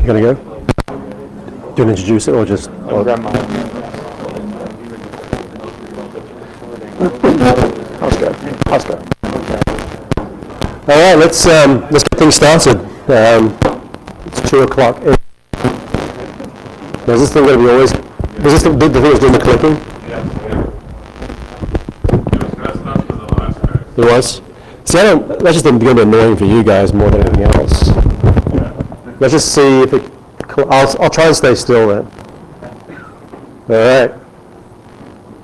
gonna go? Do you want to introduce it or just? I'll grab mine. I'll start. All right, let's get things started. It's 2 o'clock. Is this thing going to be always? Is this the thing that's doing the clicking? Yeah. It was messed up for the last guy. It was. See, that's just going to be annoying for you guys more than anything else. Yeah. Let's just see if it. I'll try and stay still then. All right.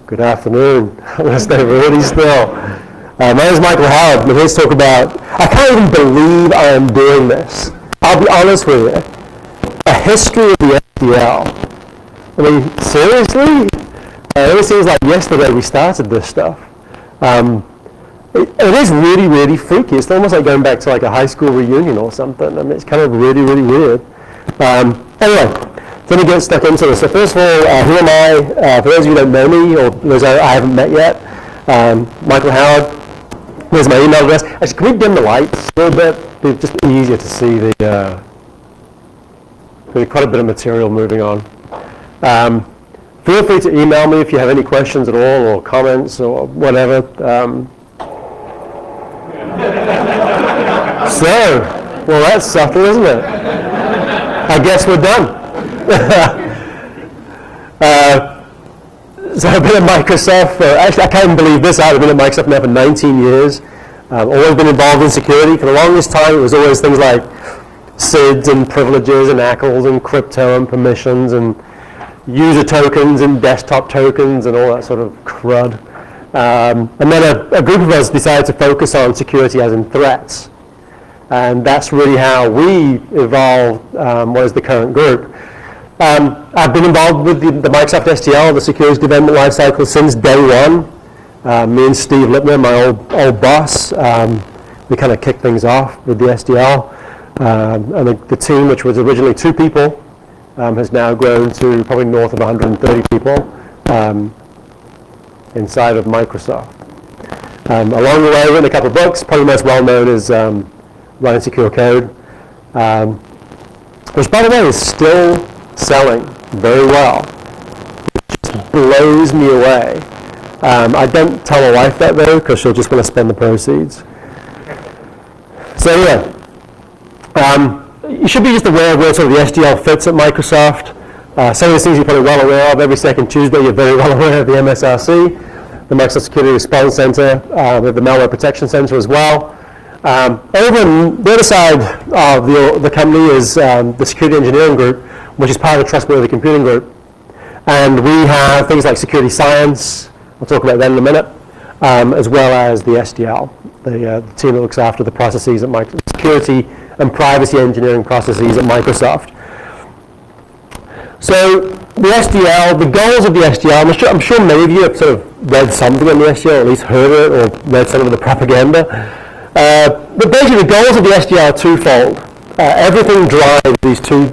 Good afternoon. I'm going to stay really still. My name is Michael Howard. I'm here to talk about. I can't even believe I am doing this. I'll be honest with you. A history of the SDL. I mean, seriously? It seems like yesterday we started this stuff. It is really, really freaky. It's almost like going back to like a high school reunion or something. I mean, it's kind of really, really weird. Anyway, let me get stuck into this. So first of all, who am I? For those of you who don't know me, or those I haven't met yet, Michael Howard. There's my email address. Actually, can we dim the lights a little bit? It'd just be easier to see the. There's quite a bit of material moving on. Feel free to email me if you have any questions at all, or comments, or whatever. So, well, that's subtle, isn't it? I guess we're done. So I've been at Microsoft actually I can't even believe this. I've been at Microsoft now for 19 years. I've always been involved in security. For the longest time, it was always things like SIDs and privileges and ACLs and crypto and permissions and user tokens and desktop tokens and all that sort of crud. And then a group of us decided to focus on security as in threats. And that's really how we evolved what is the current group. I've been involved with the Microsoft SDL, the security development lifecycle, since day one. Me and Steve Lipner, my old boss, we kind of kicked things off with the SDL. And the team, which was originally 2 people, has now grown to probably north of 130 people inside of Microsoft. Along the way, I've written a couple of books. Probably most well known is Running Secure Code, which, by the way, is still selling very well. It just blows me away. I don't tell my wife that though, because she'll just want to spend the proceeds. So yeah, you should be just aware of where sort of the SDL fits at Microsoft. Some of these things you're probably well aware of. Every second Tuesday, you're very well aware of the MSRC, the Microsoft Security Response Center, the Malware Protection Center as well. Over on the other side of the company is the Security Engineering Group, which is part of the Trustworthy Computing Group. And we have things like security science, I'll talk about that in a minute, as well as the SDL, the team that looks after the processes at Microsoft, security and privacy engineering processes at Microsoft. So the SDL, the goals of the SDL, I'm sure many of you have sort of read something on the SDL, or at least heard it, or read some of the propaganda. But basically the goals of the SDL are twofold. Everything drives these two.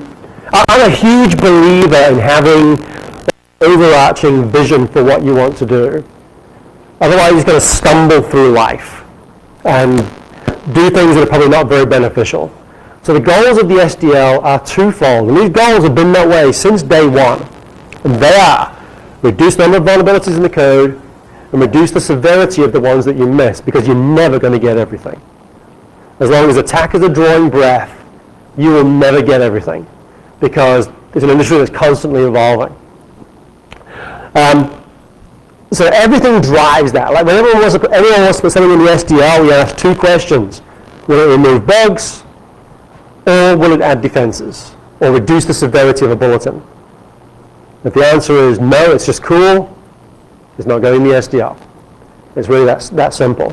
I'm a huge believer in having an overarching vision for what you want to do. Otherwise you're going to stumble through life and do things that are probably not very beneficial. So the goals of the SDL are twofold, and these goals have been that way since day one. And they are reduce the number of vulnerabilities in the code and reduce the severity of the ones that you miss, because you're never going to get everything. As long as attackers are drawing breath, you will never get everything, because it's an industry that's constantly evolving. So everything drives that. Like when everyone wants to put something in the SDL, we ask 2 questions. Will it remove bugs, or will it add defenses, or reduce the severity of a bulletin? If the answer is no, it's just cool, it's not going in the SDL. It's really that simple.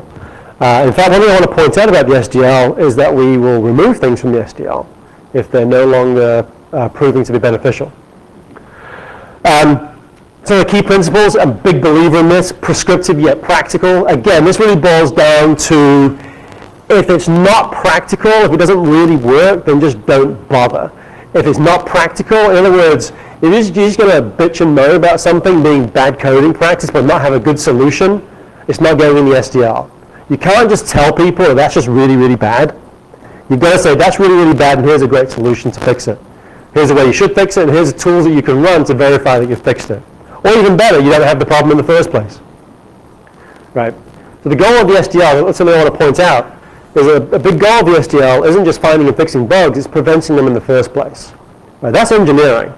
In fact, one thing I want to point out about the SDL is that we will remove things from the SDL if they're no longer proving to be beneficial. So the key principles, I'm a big believer in this, prescriptive yet practical. Again, this really boils down to if it's not practical, if it doesn't really work, then just don't bother. If it's not practical, in other words, if you're just going to bitch and moan about something being bad coding practice but not have a good solution, it's not going in the SDL. You can't just tell people that that's just really, really bad. You've got to say that's really, really bad and here's a great solution to fix it. Here's the way you should fix it, and here's the tools that you can run to verify that you've fixed it. Or even better, you don't have the problem in the first place. Right? So the goal of the SDL, that's something I want to point out, is a big goal of the SDL isn't just finding and fixing bugs, it's preventing them in the first place. Right? That's engineering.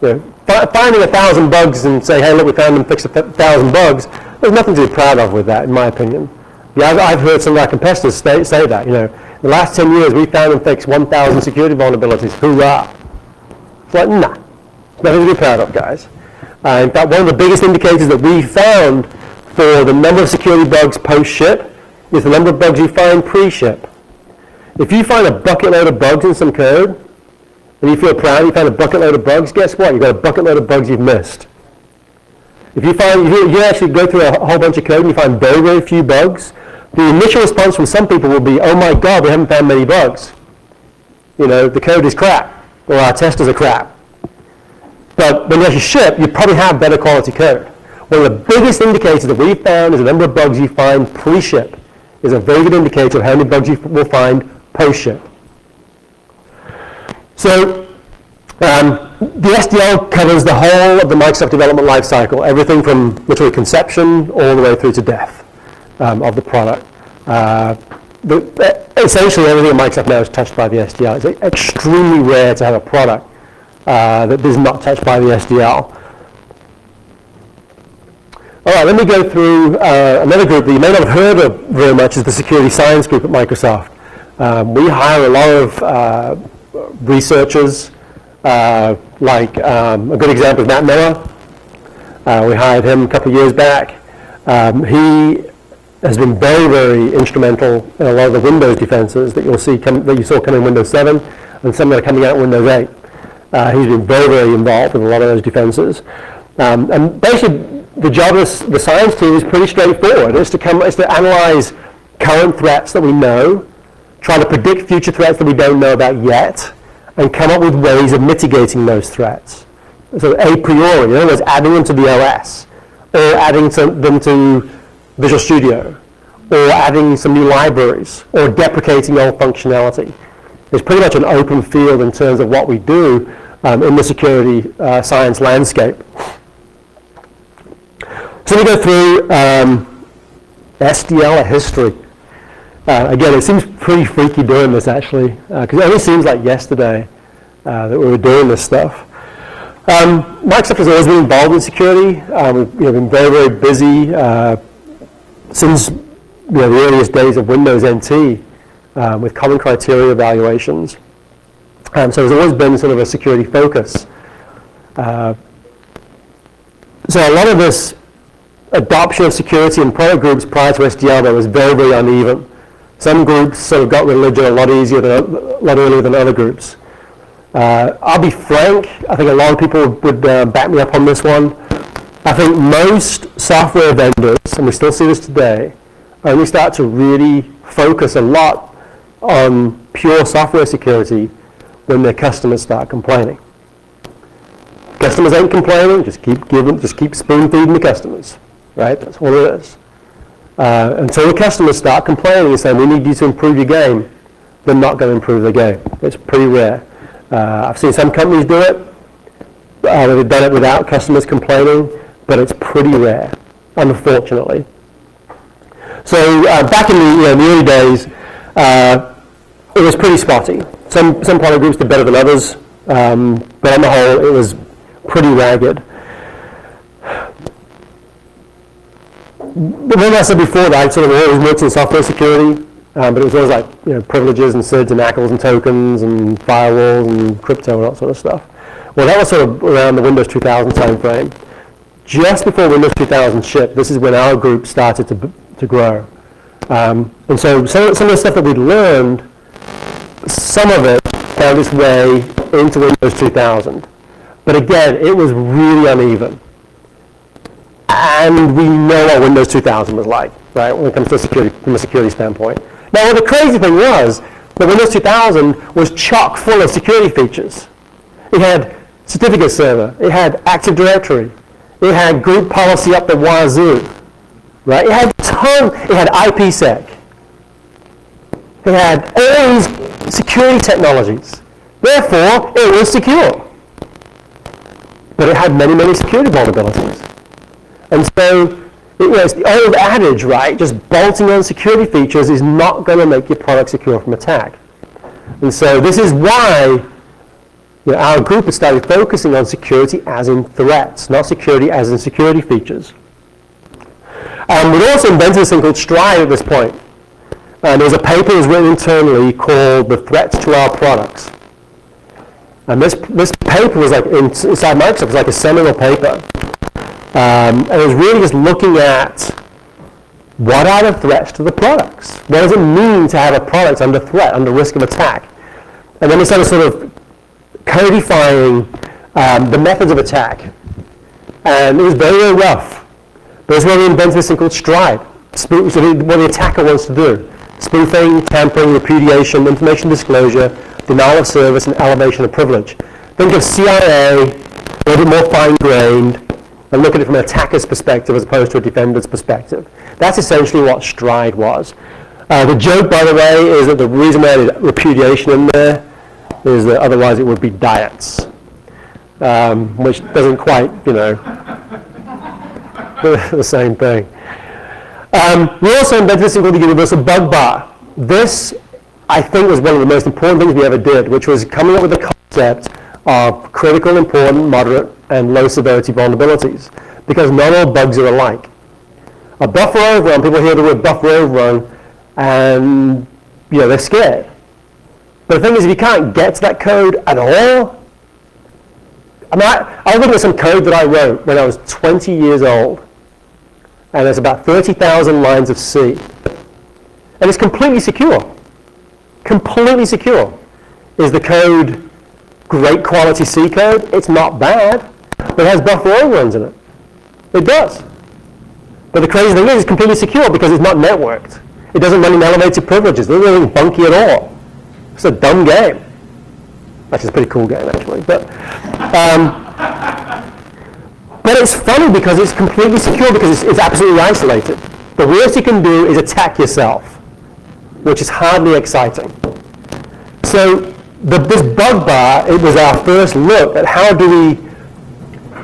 Finding 1,000 bugs and say, hey, look, we found and fixed 1,000 bugs, there's nothing to be proud of with that, in my opinion. Yeah, I've heard some of our competitors say that. In the last 10 years, we found and fixed 1,000 security vulnerabilities. Hoorah! It's like, nah, nothing to be proud of, guys. In fact, one of the biggest indicators that we found for the number of security bugs post-ship is the number of bugs you find pre-ship. If you find a bucket load of bugs in some code, and you feel proud you found a bucket load of bugs, guess what? You've got a bucket load of bugs you've missed. If you actually go through a whole bunch of code and you find very, very few bugs, the initial response from some people will be, oh my God, we haven't found many bugs. The code is crap, or our testers are crap. But when you actually ship, you probably have better quality code. One of the biggest indicators that we've found is the number of bugs you find pre-ship is a very good indicator of how many bugs you will find post-ship. So the SDL covers the whole of the Microsoft development lifecycle, everything from literally conception all the way through to death of the product. Essentially, everything at Microsoft now is touched by the SDL. It's extremely rare to have a product that is not touched by the SDL. All right, let me go through another group that you may not have heard of very much, is the security science group at Microsoft. We hire a lot of researchers, like a good example is Matt Miller. We hired him a couple of years back. He has been very, very instrumental in a lot of the Windows defenses that you saw coming in Windows 7 and some that are coming out in Windows 8. He's been very, very involved in a lot of those defenses. And basically, the job of the science team is pretty straightforward. It's to analyze current threats that we know, try to predict future threats that we don't know about yet, and come up with ways of mitigating those threats. So a priori, in other words, adding them to the OS, or adding them to Visual Studio, or adding some new libraries, or deprecating old functionality. It's pretty much an open field in terms of what we do in the security science landscape. So we go through SDL, a history. Again, it seems pretty freaky doing this, actually, because it only seems like yesterday that we were doing this stuff. Microsoft has always been involved in security. We've been very, very busy since the earliest days of Windows NT with common criteria evaluations. So there's always been sort of a security focus. So a lot of this adoption of security in product groups prior to SDL there was very, very uneven. Some groups sort of got religion a lot earlier than other groups. I'll be frank, I think a lot of people would back me up on this one. I think most software vendors, and we still see this today, only start to really focus a lot on pure software security when their customers start complaining. Customers ain't complaining, just keep spoon feeding the customers, right? That's what it is. Until the customers start complaining and saying, we need you to improve your game, they're not going to improve their game. It's pretty rare. I've seen some companies do it. They've done it without customers complaining, but it's pretty rare, unfortunately. So back in the early days, it was pretty spotty. Some product groups did better than others, but on the whole, it was pretty ragged. But when I said before that, I sort of always worked in software security, but it was always like privileges and SIDs and ACLs and tokens and firewalls and crypto and all that sort of stuff. Well, that was sort of around the Windows 2000 timeframe. Just before Windows 2000 shipped, this is when our group started to grow. And so some of the stuff that we'd learned, some of it found its way into Windows 2000. But again, it was really uneven. And we know what Windows 2000 was like, right, when it comes to security, from a security standpoint. Now, what the crazy thing was, that Windows 2000 was chock full of security features. It had certificate server, it had Active Directory, it had group policy up the wazoo, right? It had it had IPsec. It had all these security technologies Therefore, it was secure. But it had many, many security vulnerabilities. And so, it's the old adage, right? Just bolting on security features is not going to make your product secure from attack. And so this is why our group has started focusing on security as in threats, not security as in security features. We'd also invented this thing called STRIDE at this point. And there's a paper that was written internally called The Threats to Our Products. And this paper was like inside Microsoft, it was like a seminal paper. And it was really just looking at what are the threats to the products? What does it mean to have a product under threat, under risk of attack? And then we started sort of codifying the methods of attack. And it was very, very rough. But that's why we invented this thing called STRIDE. So what the attacker wants to do. Spoofing, tampering, repudiation, information disclosure, denial of service, and elevation of privilege. Think of CIA, a little bit more fine-grained, and look at it from an attacker's perspective as opposed to a defender's perspective. That's essentially what STRIDE was. The joke, by the way, is that the reason why there's repudiation in there is that otherwise it would be diets, which doesn't quite, the same thing. We also invented this thing called the universal bug bar. This, I think, was one of the most important things we ever did, which was coming up with the concept of critical, important, moderate, and low severity vulnerabilities, because not all bugs are alike. A buffer overrun, people hear the word buffer overrun, and they're scared. But the thing is, if you can't get to that code at all, I was looking at some code that I wrote when I was 20 years old, and there's about 30,000 lines of C. And it's completely secure. Completely secure. Is the code great quality C code? It's not bad, but it has buffer overruns in it. It does. But the crazy thing is it's completely secure because it's not networked. It doesn't run in elevated privileges. It doesn't anything funky at all. It's a dumb game. Actually, it's a pretty cool game, actually. But it's funny because it's completely secure because it's absolutely isolated. The worst you can do is attack yourself, which is hardly exciting. So this bug bar, it was our first look at how do we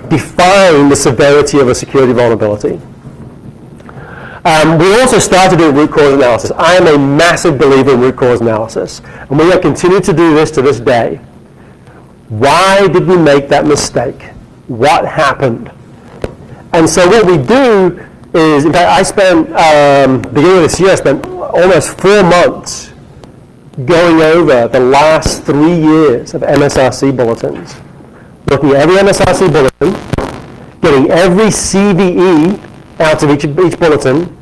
define the severity of a security vulnerability. We also started doing root cause analysis. I am a massive believer in root cause analysis, and we have continued to do this to this day. Why did we make that mistake? What happened? And so what we do is, in fact, I spent, beginning of this year, I spent almost 4 months going over the last 3 years of MSRC bulletins, looking at every MSRC bulletin, getting every CVE out of each bulletin,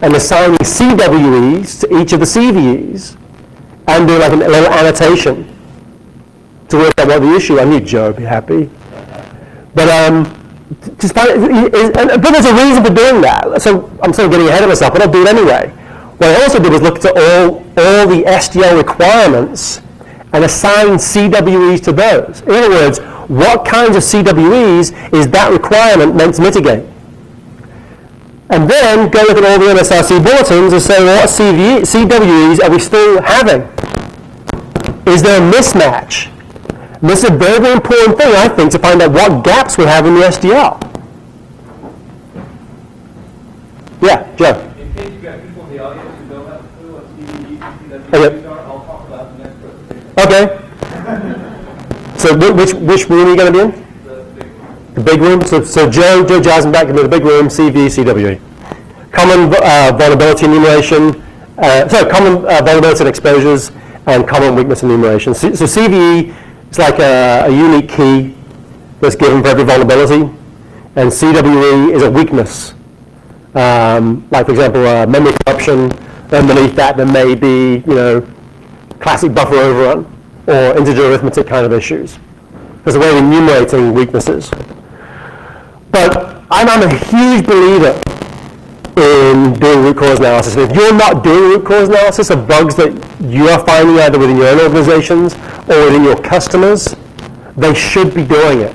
and assigning CWEs to each of the CVEs, and doing like a little annotation to work out what the issue. I knew Joe would be happy. But but there's a reason for doing that. So I'm sort of getting ahead of myself, but I'll do it anyway. What I also did was look at all the SDL requirements and assign CWEs to those. In other words, what kinds of CWEs is that requirement meant to mitigate? And then go look at all the MSRC bulletins and say, well, what CWEs are we still having? Is there a mismatch? And this is a very, very important thing, I think, to find out what gaps we have in the SDL. Yeah, Joe. In case you've got people in the audience who don't have a clue what CVEs and CWEs are, I'll talk about the next presentation. Okay. So which room are you going to be in? The big room. So Joe Jassenbach can do the big room, CV, CWE. Common vulnerability enumeration, common vulnerability and exposures, and common weakness enumeration. So CVE is like a unique key that's given for every vulnerability, and CWE is a weakness. Like for example, memory corruption. Underneath that, there may be classic buffer overrun or integer arithmetic kind of issues. There's a way of enumerating weaknesses. But I'm a huge believer in doing root cause analysis. And if you're not doing root cause analysis of bugs that you are finding either within your own organizations or within your customers, they should be doing it.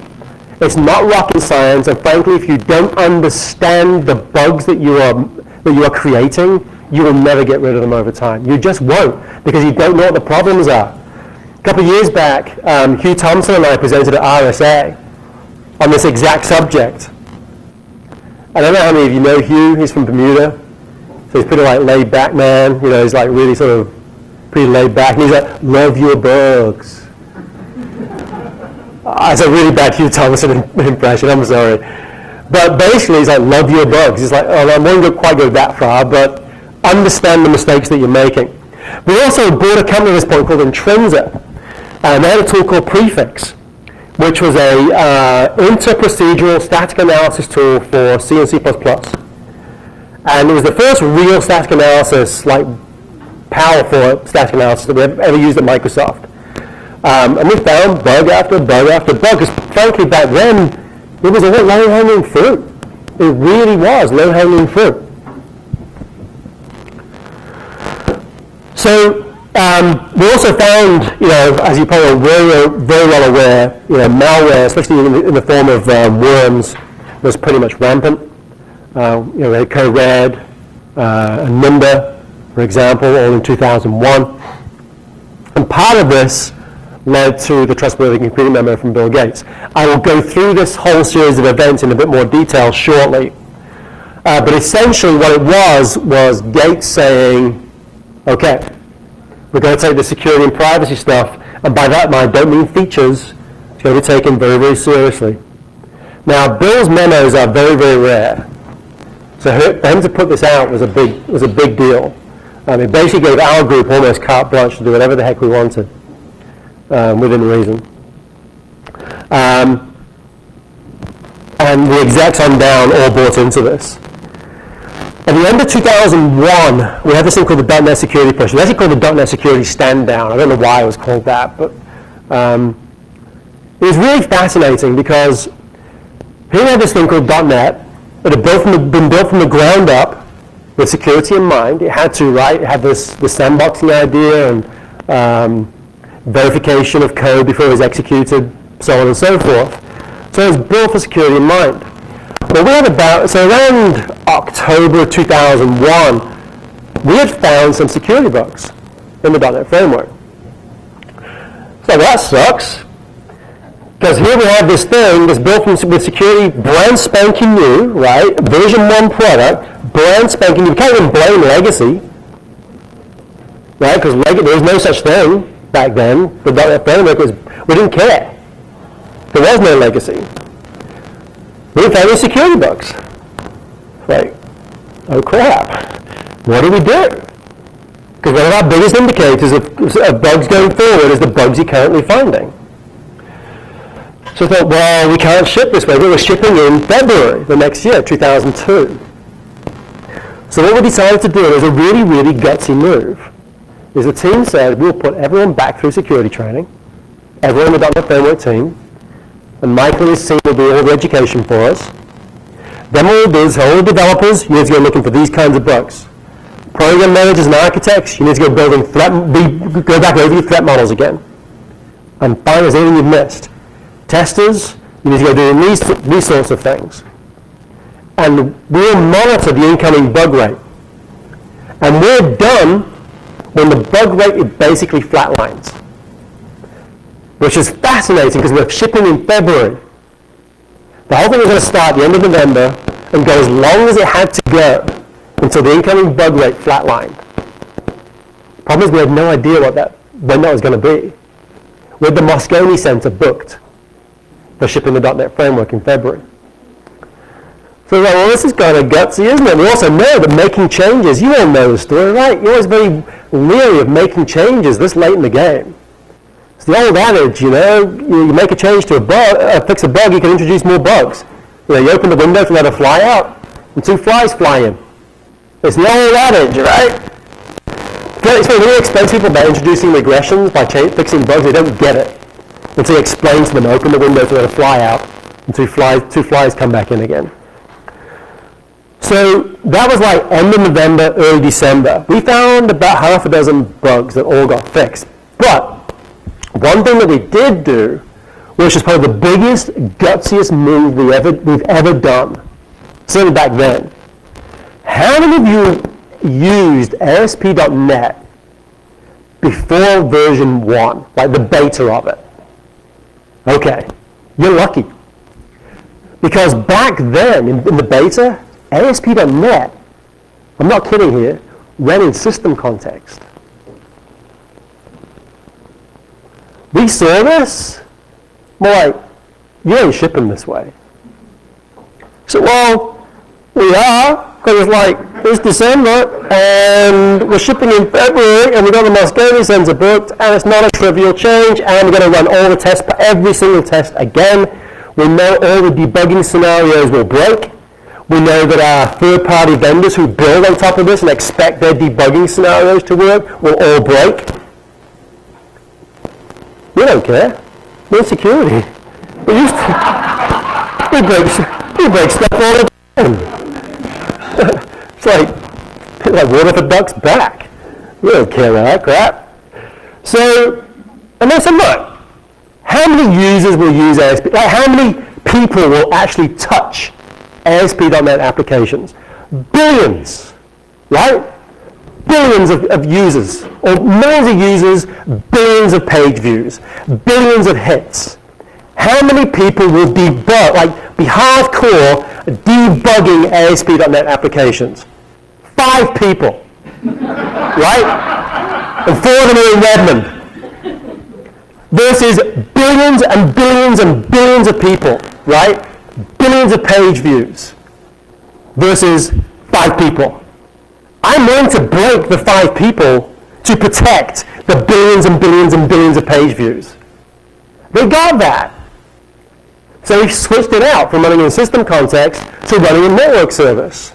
It's not rocket science, and frankly, if you don't understand the bugs that you are creating, you will never get rid of them over time. You just won't, because you don't know what the problems are. couple of years back, Hugh Thompson and I presented at RSA on this exact subject. I don't know how many of you know Hugh. He's from Bermuda. So he's pretty like laid back man. You know, he's like really sort of pretty laid back. And he's like, love your bugs. It's a really bad Hugh Thompson impression, I'm sorry. But basically he's like, love your bugs. He's like, oh, I won't quite go that far, but understand the mistakes that you're making. We also bought a company at this point called Intrinsa. And they had a tool called Prefix, which was a inter-procedural static analysis tool for C and C++. And it was the first real static analysis, like powerful static analysis that we ever used at Microsoft. And we found bug after bug after bug, because frankly back then, it was all low-hanging fruit. It really was low-hanging fruit. So we also found, you know, as you probably are very well aware, you know, malware, especially in the form of worms, was pretty much rampant. You know, we had Co-Red and Nimba, for example, all in 2001. And part of this led to the trustworthy computing memo from Bill Gates. I will go through this whole series of events in a bit more detail shortly. But essentially what it was Gates saying, okay, we're going to take the security and privacy stuff, and by that I don't mean features, it's going to be taken very, very seriously. Now, Bill's memos are very, very rare. So for him to put this out was a big deal. It basically gave our group almost carte blanche to do whatever the heck we wanted, within reason. And the execs on down all bought into this. At the end of 2001, we had this thing called the .NET Security Push. It was actually called the .NET Security Stand Down. I don't know why it was called that, but it was really fascinating because here we had this thing called .NET that had been built from the ground up with security in mind. It had to, right? It had the sandboxing idea and verification of code before it was executed, so on and so forth. So it was built for security in mind. But we had around October 2001, we had found some security bugs in the .NET framework. So that sucks, because here we have this thing that's built with security brand spanking new, right? Version 1 product, brand spanking new. You can't even blame legacy, right? Because there was no such thing back then. The .NET framework we didn't care. There was no legacy. We found these security bugs. Like, oh crap, what do we do? Because one of our biggest indicators of bugs going forward is the bugs you're currently finding. So I thought, well, we can't ship this way. We were shipping in February the next year, 2002. So what we decided to do is a really, really gutsy move. Is the team said, we'll put everyone back through security training, everyone in the .NET Framework team, and Michael and his team will do all the education for us. Then what we'll do is all the developers, you need to go looking for these kinds of bugs. Program managers and architects, you need to go go back over your threat models again and find there's anything you've missed. Testers, you need to go doing these sorts of things. And we'll monitor the incoming bug rate. And we're done when the bug rate basically flatlines. Which is fascinating because we're shipping in February. The whole thing was going to start at the end of November and go as long as it had to go until the incoming bug rate flatlined. Problem is we had no idea when that was going to be. We had the Moscone Center booked for shipping the .NET Framework in February. So we're like, well, this is kind of gutsy, isn't it? We also know that making changes, you all know the story, right? You're always very leery of making changes this late in the game. It's the old adage, you know, you make a change to a bug, fix a bug, you can introduce more bugs. You know, you open the window to let a fly out, and 2 flies fly in. It's the old adage, right? It's when we explain to people about introducing regressions by fixing bugs, they don't get it. Until you explain to them, open the window to let a fly out, and 2 flies come back in again. So that was like end of November, early December. We found about half a dozen bugs that all got fixed. But one thing that we did do, which is probably the biggest, gutsiest move we've ever done, certainly back then. How many of you used ASP.NET before version 1, like the beta of it. Okay, you're lucky. Because back then, in the beta, ASP.NET, I'm not kidding here, ran in system context. We saw this, we're like, you ain't shipping this way. So, well, we are, because it's like, it's December, and we're shipping in February, and we've got the Moscone Center booked, and it's not a trivial change, and we're going to run all the tests, every single test again. We know all the debugging scenarios will break. We know that our third-party vendors who build on top of this and expect their debugging scenarios to work will all break. We don't care. We're security. We break stuff all the time. It's like water for ducks back. We don't care about that crap. So, and I said, look, how many users will use ASP? Like, how many people will actually touch ASP.NET applications? Billions, right? Billions of users, or millions of users, billions of page views, billions of hits. How many people will be hardcore debugging ASP.NET applications? 5 people, right? And 4 of them are in Redmond. Versus billions and billions and billions of people, right? Billions of page views versus 5 people. I'm willing to break the 5 people to protect the billions and billions and billions of page views. They got that. So we switched it out from running in system context to running in network service.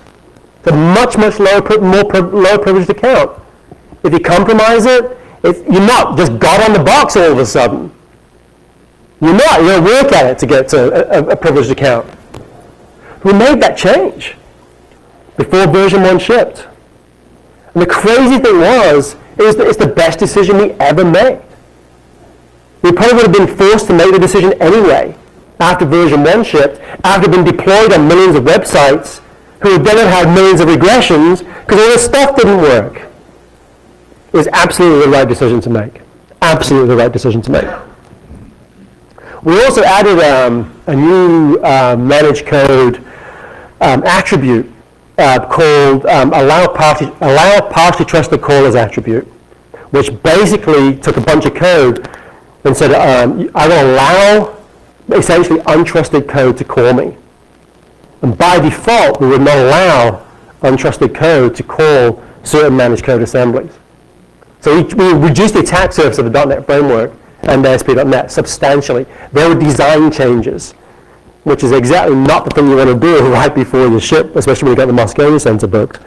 It's a much, much lower privileged account. If you compromise it, you're not just God on the box all of a sudden. You're not. You're going to work at it to get to a privileged account. We made that change before version 1 shipped. And the crazy thing was, it's the best decision we ever made. We probably would have been forced to make the decision anyway after version 1 shipped, after it had been deployed on millions of websites who then had millions of regressions because all this stuff didn't work. It was absolutely the right decision to make. Absolutely the right decision to make. We also added a new managed code attribute called allow partially trusted callers attribute, which basically took a bunch of code and said, I will allow essentially untrusted code to call me. And by default, we would not allow untrusted code to call certain managed code assemblies. So we reduced the attack surface of the .NET framework and ASP.NET substantially. There were design changes, which is exactly not the thing you want to do right before you ship, especially when you get the Moscone Center booked.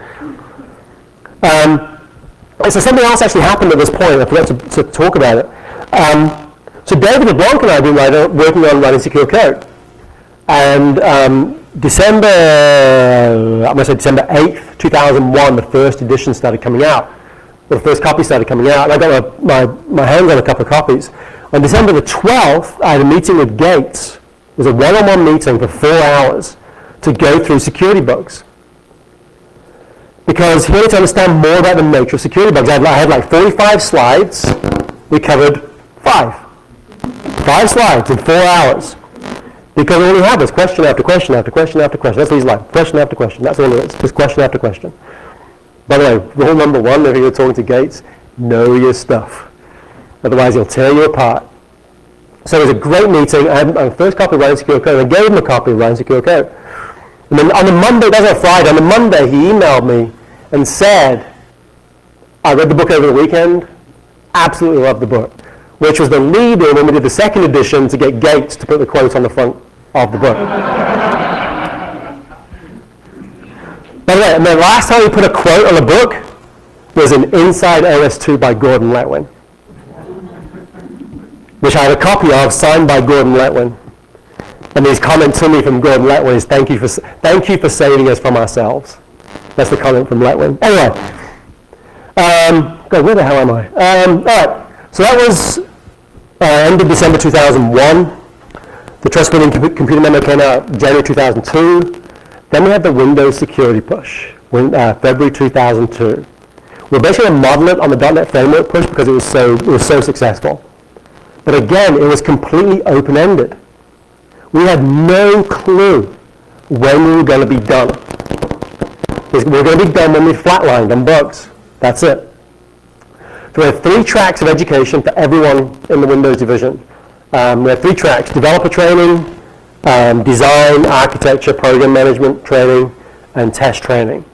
So something else actually happened at this point. I forgot to talk about it. So David LeBlanc and I have been working on writing secure code. And December 8th, 2001, the first edition started coming out. The first copy started coming out, and I got my hands on a couple of copies. On December the 12th, I had a meeting with Gates. It was a one-on-one meeting for 4 hours to go through security bugs. Because he wanted to understand more about the nature of security bugs. I had like 45 slides. We covered 5 slides in 4 hours. Because all we had was question after question after question after question. That's what he's like, question after question. That's all it is, just question after question. By the way, rule number 1, if you're talking to Gates, know your stuff. Otherwise, he'll tear you apart. So it was a great meeting. I had my first copy of Writing Secure Code. I gave him a copy of Writing Secure Code. And then on the Monday, that was on Friday, on the Monday, he emailed me and said, I read the book over the weekend, absolutely loved the book, which was the lead-in when we did the second edition to get Gates to put the quote on the front of the book. By the way, and the last time we put a quote on a book was in Inside OS2 by Gordon Letwin, which I had a copy of, signed by Gordon Letwin. And his comment to me from Gordon Letwin is, thank you for saving us from ourselves. That's the comment from Letwin. Anyway, God, where the hell am I? All right, so that was end of December 2001. The Trustworthy Computer Memo came out January 2002. Then we had the Windows security push, February 2002. We're basically going to model it on the .NET Framework push because it was so successful. But again, it was completely open-ended. We had no clue when we were going to be done. We were going to be done when we flatlined on bugs. That's it. So we have 3 tracks of education for everyone in the Windows division. We have 3 tracks: developer training, design, architecture, program management training, and test training.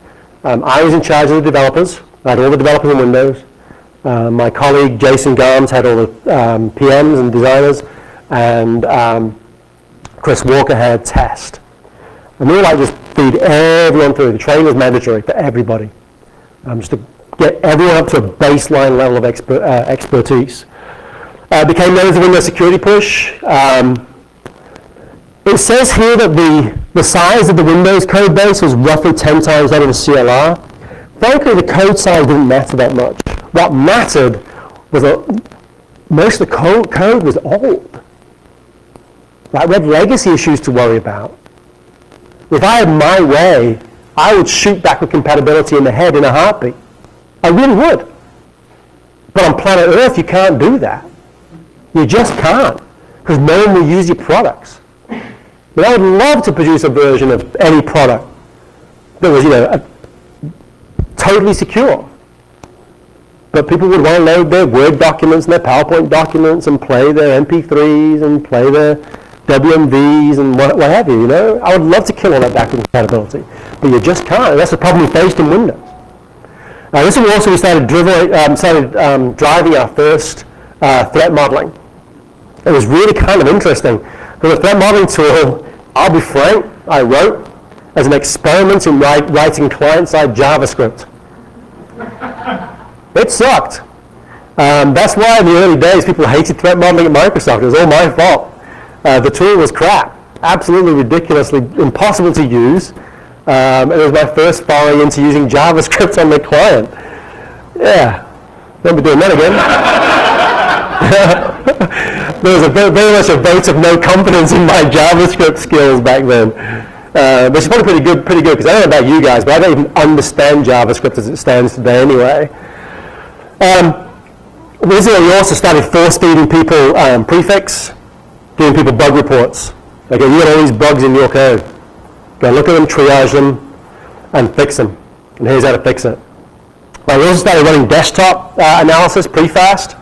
I was in charge of the developers. I had all the developers in Windows. My colleague Jason Garms had all the PMs and designers, and Chris Walker had test. And we were like just feed everyone through. The training was mandatory for everybody, just to get everyone up to a baseline level of expertise. It became known as the Windows Security Push. It says here that the size of the Windows code base was roughly 10 times that of the CLR. Frankly, the code size didn't matter that much. What mattered was that most of the code was old. Right? We had legacy issues to worry about. If I had my way, I would shoot backward compatibility in the head in a heartbeat. I really would. But on planet Earth, you can't do that. You just can't, because no one will use your products. But I would love to produce a version of any product that was, totally secure. But people would want to load their Word documents and their PowerPoint documents and play their MP3s and play their WMVs and what have you, I would love to kill all that backward compatibility. But you just can't. That's the problem we faced in Windows. This is also we started driving our first threat modeling. It was really kind of interesting. For the threat modeling tool, I'll be frank, I wrote as an experiment in writing client-side JavaScript. It sucked. That's why in the early days people hated threat modeling at Microsoft. It was all my fault. The tool was crap, absolutely ridiculously impossible to use. It was my first foray into using JavaScript on the client. Yeah, won't be doing that again. There was very much a vote of no confidence in my JavaScript skills back then. Which is probably pretty good, because I don't know about you guys, but I don't even understand JavaScript as it stands today anyway. Recently we also started force-feeding people prefix, giving people bug reports. Okay, you got all these bugs in your code. Go look at them, triage them, and fix them. And here's how to fix it. We also started running desktop analysis pretty fast.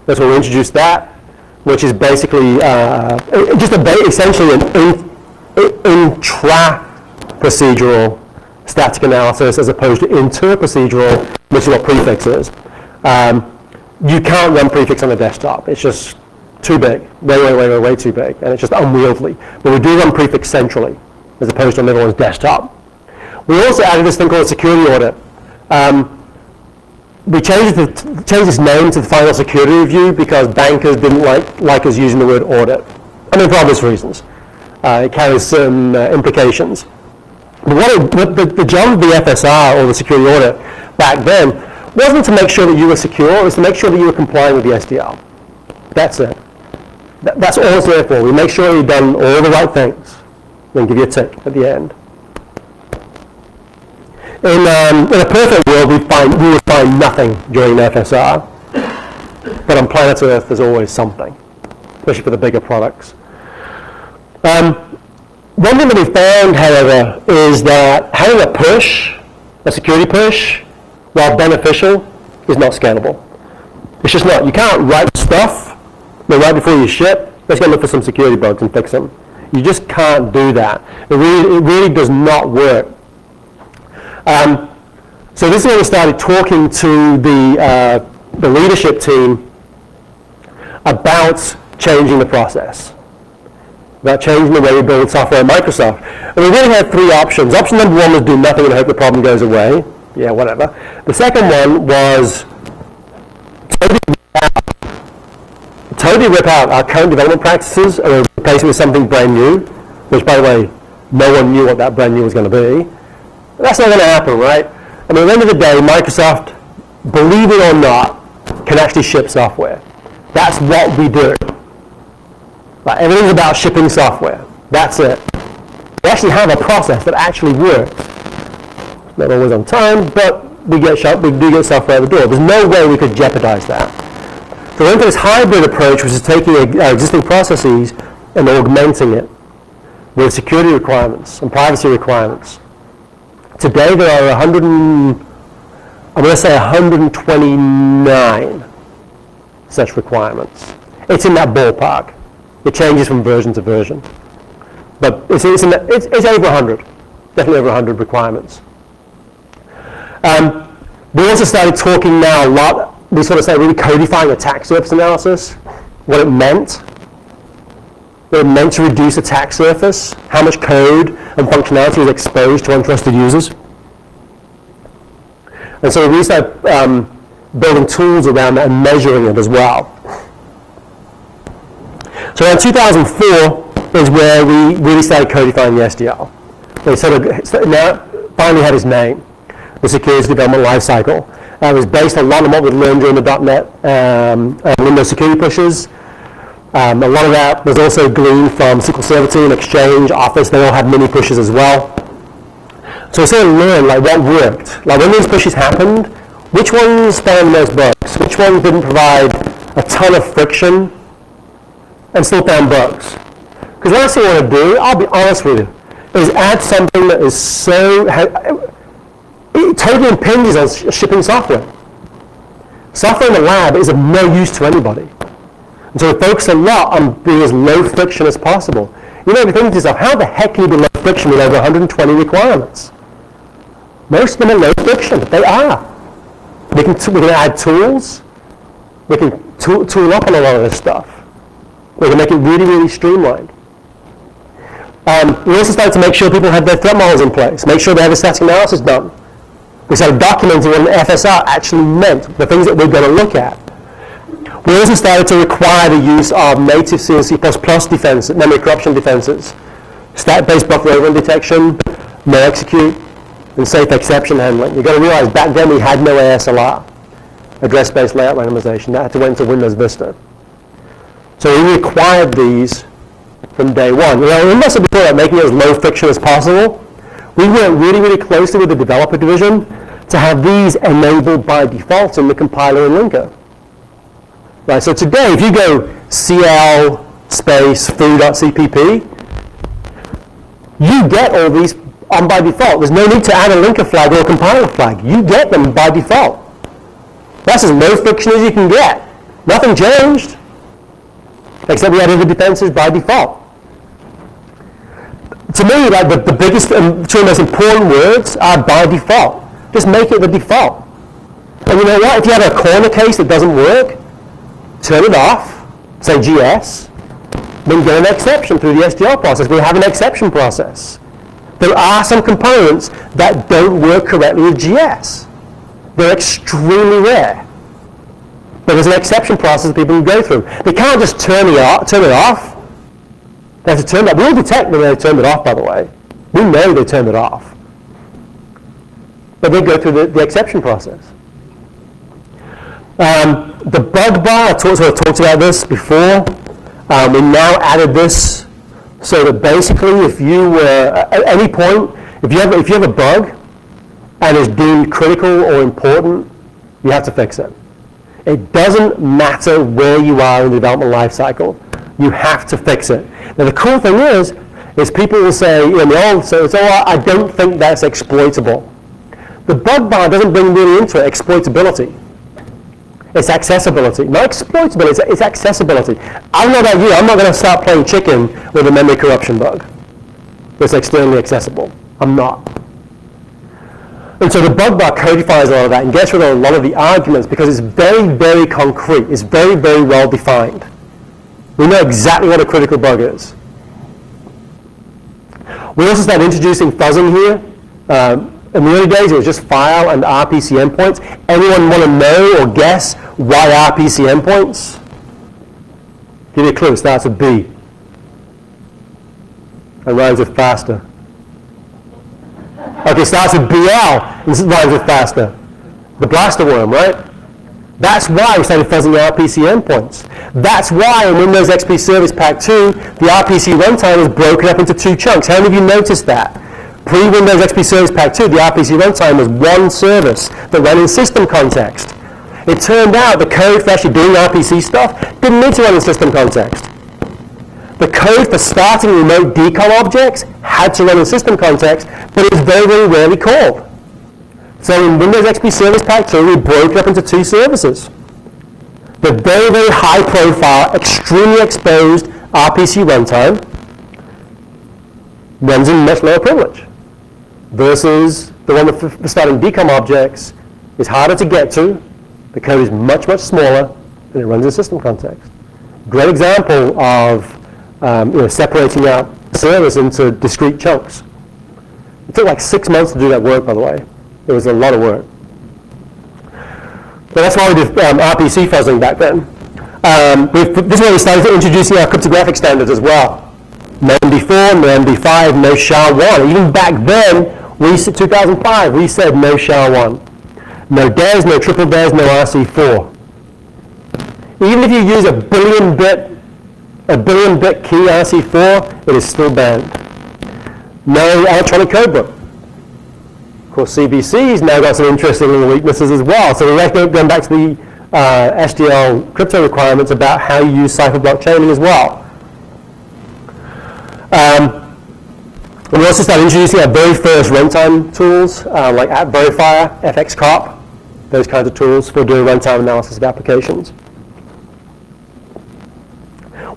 That's when we introduced that, which is basically essentially an intra-procedural static analysis as opposed to inter-procedural, which is what prefix is. You can't run prefix on a desktop. It's just too big, way too big, and it's just unwieldy. But we do run prefix centrally, as opposed to on everyone's desktop. We also added this thing called a security audit. We changed its name to the final security review because bankers didn't like us using the word audit. I mean, for obvious reasons. It carries certain implications. But the job of the FSR, or the security audit, back then, wasn't to make sure that you were secure, it was to make sure that you were complying with the SDL. That's it. That's all it's there for. We make sure you've done all the right things, then give you a tick at the end. In a perfect world, we would find nothing during the FSR. But on planet Earth, there's always something, especially for the bigger products. One thing that we found, however, is that having a security push, while beneficial, is not scalable. It's just not. You can't write stuff right before you ship. Let's go look for some security bugs and fix them. You just can't do that. It really does not work. So this is when we started talking to the leadership team about changing the process, about changing the way we build software at Microsoft. And we really had 3 options. Option number 1 was do nothing and hope the problem goes away. Yeah, whatever. The second one was totally rip out our current development practices and replace it with something brand new, which, by the way, no one knew what that brand new was going to be. That's not going to happen, right? I mean, at the end of the day, Microsoft, believe it or not, can actually ship software. That's what we do. Right? Everything's about shipping software. That's it. We actually have a process that actually works. Not always on time, but we do get software out the door. There's no way we could jeopardize that. So we went for this hybrid approach, which is taking our existing processes and augmenting it with security requirements and privacy requirements. Today there are 129 such requirements. It's in that ballpark. It changes from version to version. But it's over 100, definitely over 100 requirements. We also started talking now a lot, we sort of started really codifying attack surface analysis, what it meant to reduce attack surface, how much code and functionality is exposed to untrusted users. And so we started building tools around that and measuring it as well. So around 2004 is where we really started codifying the SDL. We now finally had its name, the Security Development Lifecycle. It was based a lot on what we'd learned during the .NET Windows security pushes. A lot of that was also gleaned from SQL Server Team, Exchange, Office. They all had mini pushes as well. So we sort of learned like what worked. Like when these pushes happened, which ones found the most bugs? Which ones didn't provide a ton of friction and still found bugs? Because last thing I want to do, I'll be honest with you, is add something that is so, it totally impinges on shipping software. Software in the lab is of no use to anybody. And so we focus a lot on being as low friction as possible. You know, if you think to yourself, how the heck can you be low friction with over 120 requirements? Most of them are low friction. They are. We can add tools. We can tool up on a lot of this stuff. We can make it really, really streamlined. We also started to make sure people had their threat models in place, make sure they had a static analysis done. We started documenting what an FSR actually meant, the things that we're going to look at. We also started to require the use of native C and C++ defenses, memory corruption defenses, stack-based buffer overrun detection, no execute, and safe exception handling. You've got to realize back then we had no ASLR, address-based layout randomization. That had to went to Windows Vista. So we required these from day one. You know, we must have been about making it as low friction as possible. We worked really, really closely with the developer division to have these enabled by default in the compiler and linker. Right, so today, if you go cl space foo.cpp, you get all these on by default. There's no need to add a linker flag or a compiler flag. You get them by default. That's as low friction as you can get. Nothing changed, except we added the defenses by default. To me, like the biggest and two most important words are by default. Just make it the default. And you know what? If you have a corner case that doesn't work, turn it off, say GS, then get an exception through the SDL process. We have an exception process. There are some components that don't work correctly with GS. They're extremely rare. But there's an exception process that people can go through. They can't just turn it off. They have to turn it off. We'll detect when they turned it off, by the way. We know they turned it off. But they go through the exception process. The bug bar, I talked about this before. We now added this so that basically if you were, at any point, if you have a bug and it's deemed critical or important, you have to fix it. It doesn't matter where you are in the development lifecycle. You have to fix it. Now the cool thing is people will say, you know, I don't think that's exploitable. The bug bar doesn't bring really into it exploitability. It's accessibility. Not exploitability, it's accessibility. I don't know about you, I'm not going to start playing chicken with a memory corruption bug that's externally accessible. I'm not. And so the bug bar codifies a lot of that and gets rid of a lot of the arguments because it's very, very concrete. It's very, very well defined. We know exactly what a critical bug is. We also started introducing fuzzing here. In the early days, it was just file and RPC endpoints. Anyone want to know or guess why RPC endpoints? Give you a clue. It starts with B. And rhymes with faster. Okay, it starts with BL and rhymes with faster. The blaster worm, right? That's why we started fuzzing RPC endpoints. That's why in Windows XP Service Pack 2, the RPC runtime was broken up into two chunks. How many of you noticed that? Pre-Windows XP Service Pack 2, the RPC runtime was one service that ran in system context. It turned out the code for actually doing RPC stuff didn't need to run in system context. The code for starting remote decom objects had to run in system context, but it was very, very rarely called. So in Windows XP Service Pack 2, we broke it up into two services. The very, very high profile, extremely exposed RPC runtime runs in much lower privilege versus the one for starting decom objects is harder to get to. The code is much, much smaller, and it runs in system context. Great example of separating out service into discrete chunks. It took like 6 months to do that work, by the way. It was a lot of work. But that's why we did RPC fuzzing back then. This is where we started introducing our cryptographic standards as well. No MD4, no MD5, no SHA-1. Even back then, 2005, we said no SHA-1. No DES, no triple DES, no RC4. Even if you use a billion bit key RC4, it is still banned. No electronic codebook. Of course, CBC's now got some interesting little weaknesses as well. So we're going back to the SDL crypto requirements about how you use cipher block chaining as well. We also started introducing our very first runtime tools, like @verifier, FXCOP, those kinds of tools for doing runtime analysis of applications.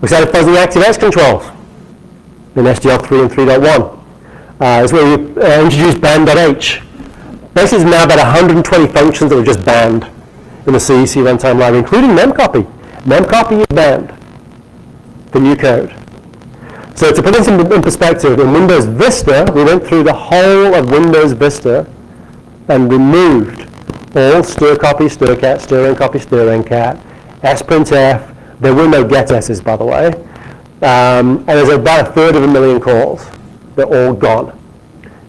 We started fuzzing ActiveX controls in SDL 3 and 3.1. This is where we introduced ban.h. Basically, there's now about 120 functions that were just banned in the CEC runtime library, including memcopy. Memcopy is banned for new code. So to put this in perspective, in Windows Vista, we went through the whole of Windows Vista and removed all strcpy, strcat, strncopy, strncat, sprintf. There were no get-s's, by the way. And there's about 1/3 calls. They're all gone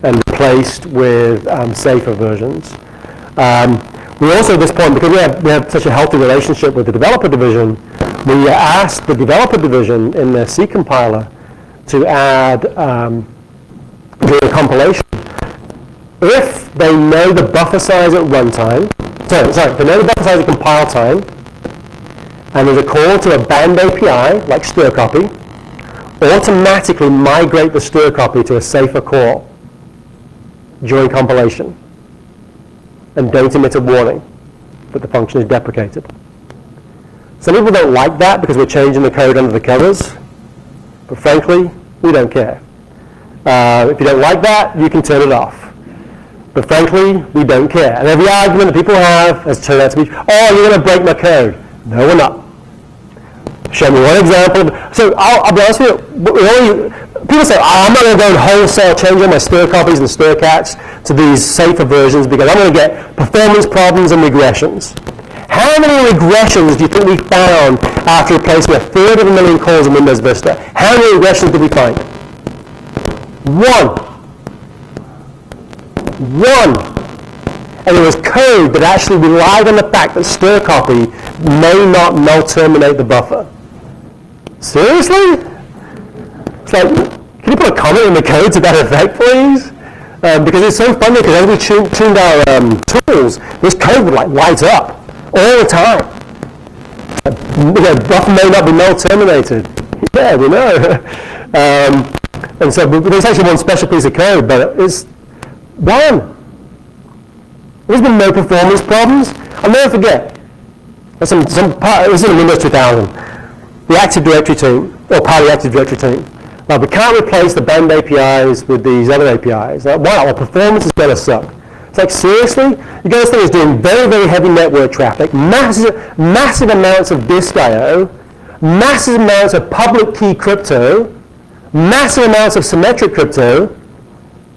and replaced with safer versions. We also, at this point, because we have such a healthy relationship with the developer division, we asked the developer division in their C compiler to add, during a compilation, if they know the buffer size at runtime, if they know the buffer size at compile time, and there's a call to a banned API, like strcpy, automatically migrate the strcpy to a safer call during compilation, and don't emit a warning that the function is deprecated. Some people don't like that because we're changing the code under the covers, but frankly, we don't care. If you don't like that, you can turn it off. But frankly, we don't care. And every argument that people have has turned out to be, oh, you're going to break my code. No, we're not. Show me one example. So I'll be honest with you, people say, oh, I'm not going to go and wholesale change all my strcopies and strcats to these safer versions because I'm going to get performance problems and regressions. How many regressions do you think we found after replacing 1/3 calls in Windows Vista? How many regressions did we find? One. And it was code that actually relied on the fact that strcpy may not null terminate the buffer. Seriously? It's like, can you put a comment in the code to that effect, please? Because it's so funny, because as we tuned our tools, this code would like light up all the time. Buffer may not be null terminated. Yeah, we know. And so there's actually one special piece of code, but it's done. There's been no performance problems. I'll never forget. This is in Windows 2000. The Active Directory team, or part of the Active Directory team. Now, we can't replace the banned APIs with these other APIs. Like, wow, our performance is going to suck. It's like, seriously? You guys think it's doing very, very heavy network traffic, massive amounts of disk I/O, massive amounts of public key crypto, massive amounts of symmetric crypto,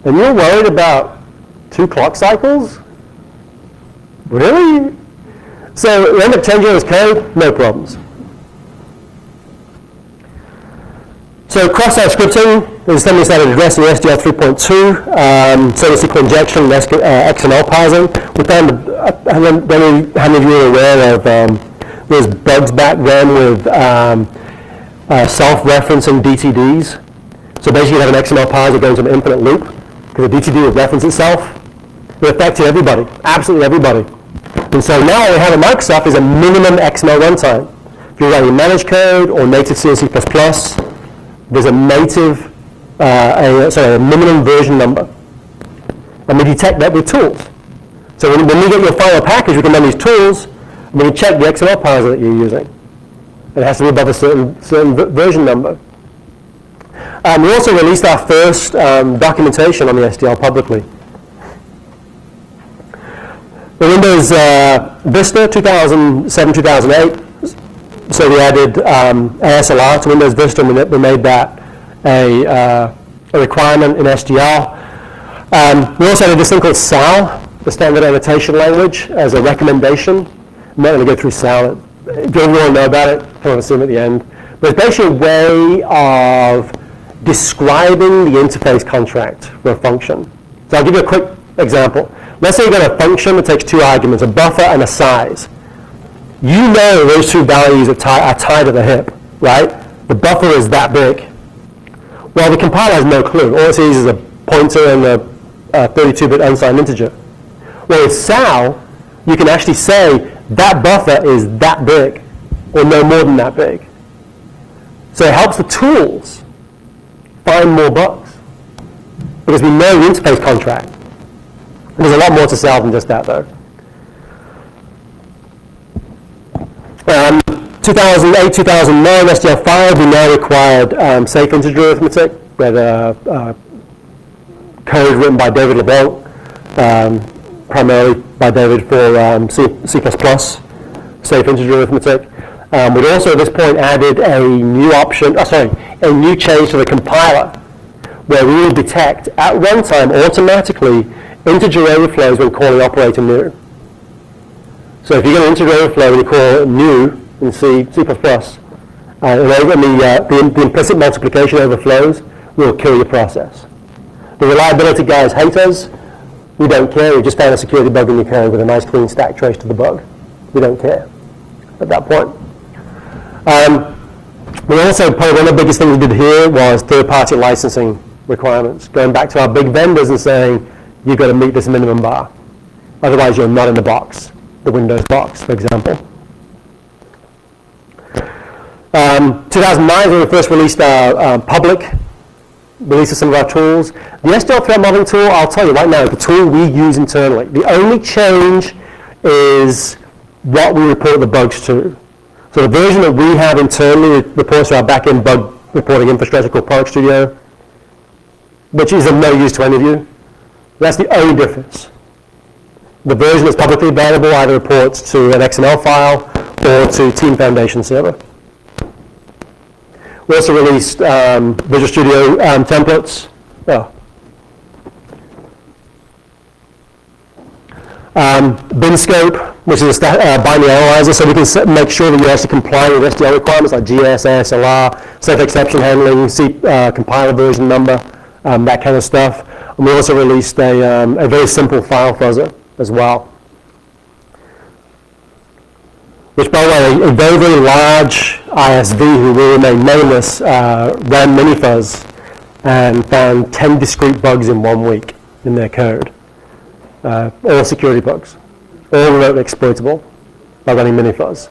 and you're worried about 2 clock cycles? Really? So we end up changing this code, no problems. So cross-site scripting is something we started addressing in SDL 3.2, server SQL injection, XML parsing. We found, how many of you are aware of those bugs back then with self-referencing DTDs? So basically you have an XML parser going to an infinite loop. because the DTD would reference itself. It affected everybody, absolutely everybody. And so now what we have in Microsoft is a minimum XML runtime. If you're writing managed code or native C or C++, there's a native, a minimum version number. And we detect that with tools. So when we get your final package, we can run these tools, and we can check the XML parser that you're using. It has to be above a certain version number. We also released our first documentation on the SDL publicly. The Windows Vista 2007-2008, so we added ASLR to Windows Vista, and we made that a requirement in SDL. We also added this thing called SAL, the standard annotation language, as a recommendation. I'm not going to go through SAL. If you want to know about it, come on, assume at the end. But it's basically a way of describing the interface contract for a function. So I'll give you a quick example. Let's say you've got a function that takes two arguments, a buffer and a size. You know those two values are tied at the hip, right? The buffer is that big. Well, the compiler has no clue. All it sees is a pointer and a 32-bit unsigned integer. Well, with SAL, you can actually say that buffer is that big, or no more than that big. So it helps the tools find more bugs, because we know the interface contract. And there's a lot more to SAL than just that, though. 2008, 2009, SDL5, we now required safe integer arithmetic, where the code written by David LeBlanc, primarily by David for C++, safe integer arithmetic. We'd also at this point added a new option, a new change to the compiler, where we will detect at runtime automatically integer overflows when calling operator new. So if you get an integer overflow and you call it new in C++, the implicit multiplication overflows will kill your process. The reliability guys hate us. We don't care. We just found a security bug in your code with a nice clean stack trace to the bug. We don't care at that point. We also, probably one of the biggest things we did here was third-party licensing requirements, going back to our big vendors and saying, you've got to meet this minimum bar. Otherwise, you're not in the box, the Windows box, for example. 2009, when we first released our public release of some of our tools. The SDL threat modeling tool, I'll tell you right now, the tool we use internally. The only change is what we report the bugs to. So the version that we have internally reports to our back-end bug reporting infrastructure called Product Studio, which is of no use to any of you. That's the only difference. The version that's publicly available either reports to an XML file or to Team Foundation server. We also released Visual Studio templates. Bin scope, which is a binary analyzer, so we can make sure that you're actually complying with SDL requirements like GS, ASLR, safe exception handling, compiler version number, that kind of stuff. And we also released a very simple file fuzzer as well. Which, by the way, a very, very large ISV who will remain nameless ran Minifuzz and found 10 discrete bugs in 1 week in their code. All security bugs, all remotely exploitable by running Minifuzz.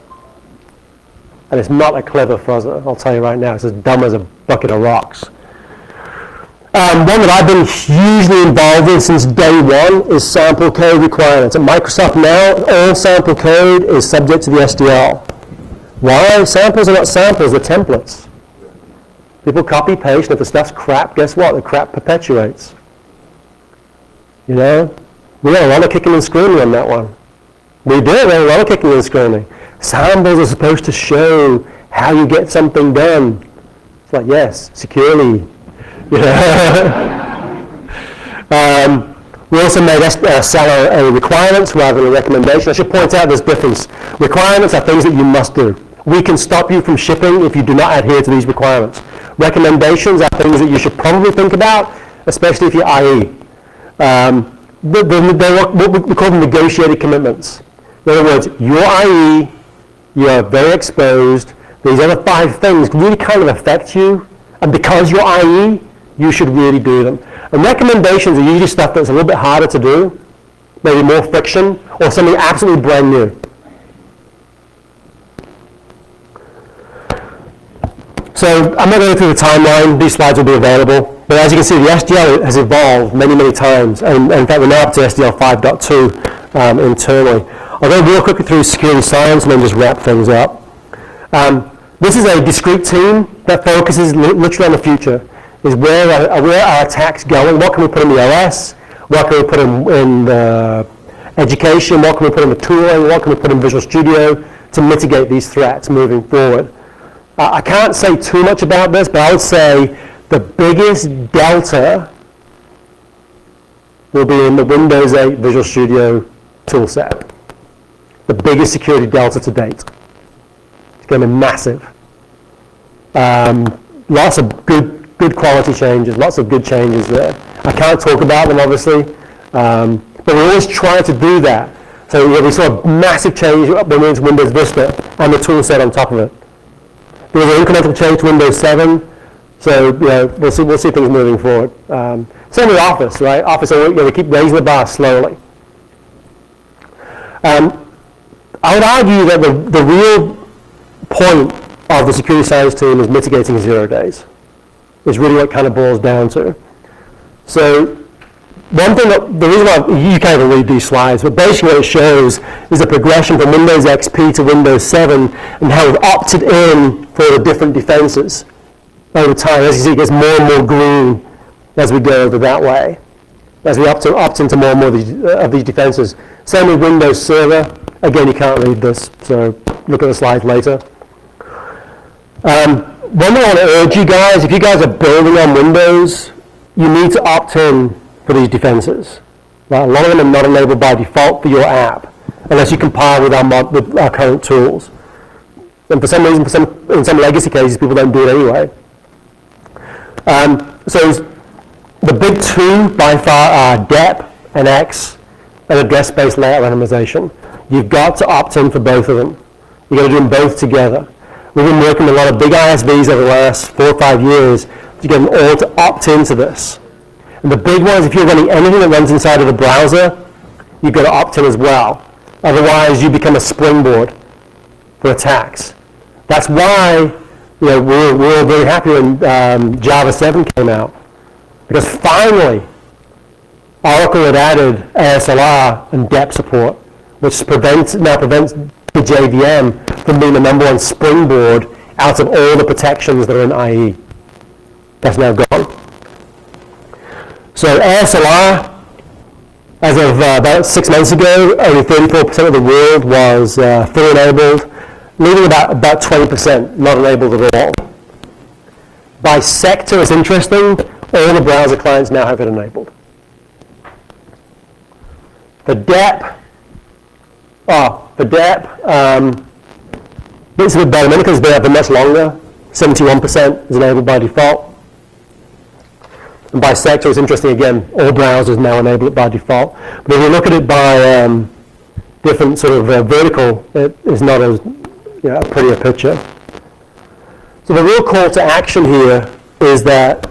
And it's not a clever fuzzer, I'll tell you right now. It's as dumb as a bucket of rocks. One that I've been hugely involved in since day one is sample code requirements. At Microsoft now, all sample code is subject to the SDL. Why? Samples are not samples, they're templates. People copy, paste, and if the stuff's crap, guess what? The crap perpetuates. You know? We had a lot of kicking and screaming on that one. We did, we had a lot of kicking and screaming. Samples are supposed to show how you get something done. It's like, yes, securely. You know? We also made SDL a requirements rather than a recommendation. I should point out there's difference. Requirements are things that you must do. We can stop you from shipping if you do not adhere to these requirements. Recommendations are things that you should probably think about, especially if you're IE. They're what we call them negotiated commitments. In other words, you're IE, you're very exposed, these other 5 things really kind of affect you, and because you're IE, you should really do them. And recommendations are usually stuff that's a little bit harder to do, maybe more friction, or something absolutely brand new. So I'm not going through the timeline. These slides will be available. But as you can see, the SDL has evolved many, many times. And in fact, we're now up to SDL 5.2 internally. I'll go real quickly through security science and then just wrap things up. This is a discrete team that focuses literally on the future. Is where are attacks going? What can we put in the OS? What can we put in education? What can we put in the tooling? What can we put in Visual Studio to mitigate these threats moving forward? I can't say too much about this, but I would say the biggest delta will be in the Windows 8 Visual Studio toolset. The biggest security delta to date. It's going to be massive. Lots of good quality changes, lots of good changes there. I can't talk about them, obviously, but we always try to do that. So we saw a massive change when we went to Windows Vista and the toolset on top of it. There was an incremental change to Windows 7, so we'll see things moving forward. Same with Office, right? Office, we keep raising the bar slowly. I would argue that the real point of the security science team is mitigating 0 days. Is really what it kind of boils down to. So one thing the reason why you can't even read these slides, but basically what it shows is a progression from Windows XP to Windows 7 and how we've opted in for the different defenses over time. As you see, it gets more and more green as we go over that way, as we opt into more and more of these defenses. Same with Windows Server. Again, you can't read this, so look at the slides later. One thing I want to urge you guys, if you guys are building on Windows, you need to opt in for these defenses. Right? A lot of them are not enabled by default for your app, unless you compile with our current tools. And for some reason, in some legacy cases, people don't do it anyway. So the big two by far are DEP and X and address-based layout randomization. You've got to opt in for both of them. You've got to do them both together. We've been working with a lot of big ISVs over the last 4 or 5 years to get them all to opt into this. And the big one is if you're running anything that runs inside of the browser, you've got to opt in as well. Otherwise, you become a springboard for attacks. That's why we're very happy when Java 7 came out. Because finally, Oracle had added ASLR and DEP support, which now prevents the JVM from being the #1 springboard out of all the protections that are in IE. That's now gone. So ASLR, as of about 6 months ago, only 34% of the world was fully enabled, leaving about 20% not enabled at all. By sector, it's interesting, all the browser clients now have it enabled. For DEP, it's a bit better. Because it's been up much longer. 71% is enabled by default. And by sector, it's interesting again, all browsers now enable it by default. But if you look at it by different sort of vertical, it is not as a prettier picture. So the real call to action here is that,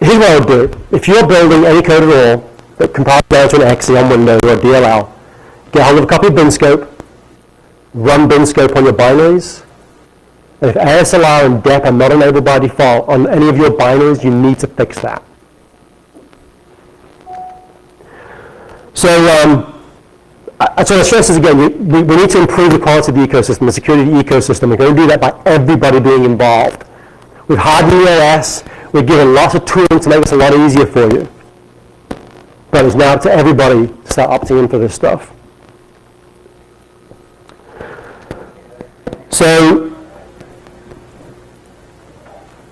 here's what I would do. If you're building any code at all that compiles down to an exe on Windows or a DLL, get hold of a copy of BinScope, run BinScope on your binaries, and if ASLR and DEP are not enabled by default on any of your binaries, you need to fix that. So I want to stress this again, we need to improve the quality of the ecosystem, the security of the ecosystem. We're going to do that by everybody being involved. We've hardened the OS, we've given lots of tooling to make this a lot easier for you. But it's now up to everybody to start opting in for this stuff. So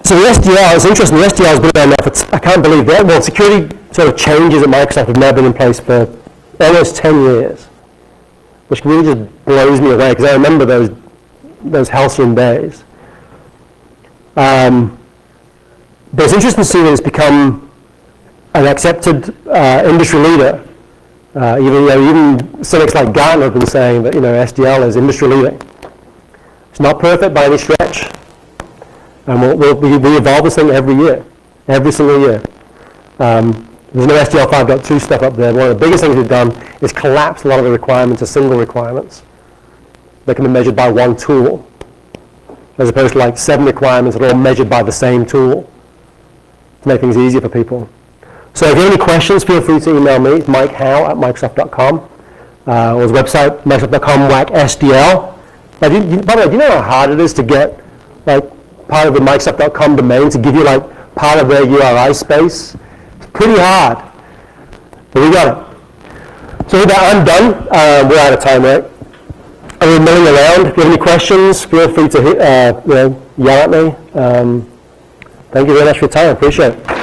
the SDL is interesting. The SDL has been around now for, I can't believe that. Well, security sort of changes at Microsoft have now been in place for almost 10 years, which really just blows me away because I remember those halcyon days. But it's interesting to see that it's become an accepted industry leader. Even cynics like Gartner have been saying that SDL is industry leading. It's not perfect by any stretch, and we evolve this thing every year. every single year. There's no SDL 5.2 stuff up there. One of the biggest things we've done is collapse a lot of the requirements to single requirements that can be measured by one tool, as opposed to like 7 requirements that are all measured by the same tool to make things easier for people. So if you have any questions, feel free to email me. It's mikehao@microsoft.com. Or his website, microsoft.com/SDL. By the way, do you know how hard it is to get like part of the microsoft.com domain to give you like part of their URI space? It's pretty hard, but we got it. So with that, I'm done. We're out of time, right? I'm milling around. If you have any questions, feel free to yell at me. Thank you very much for your time. Appreciate it.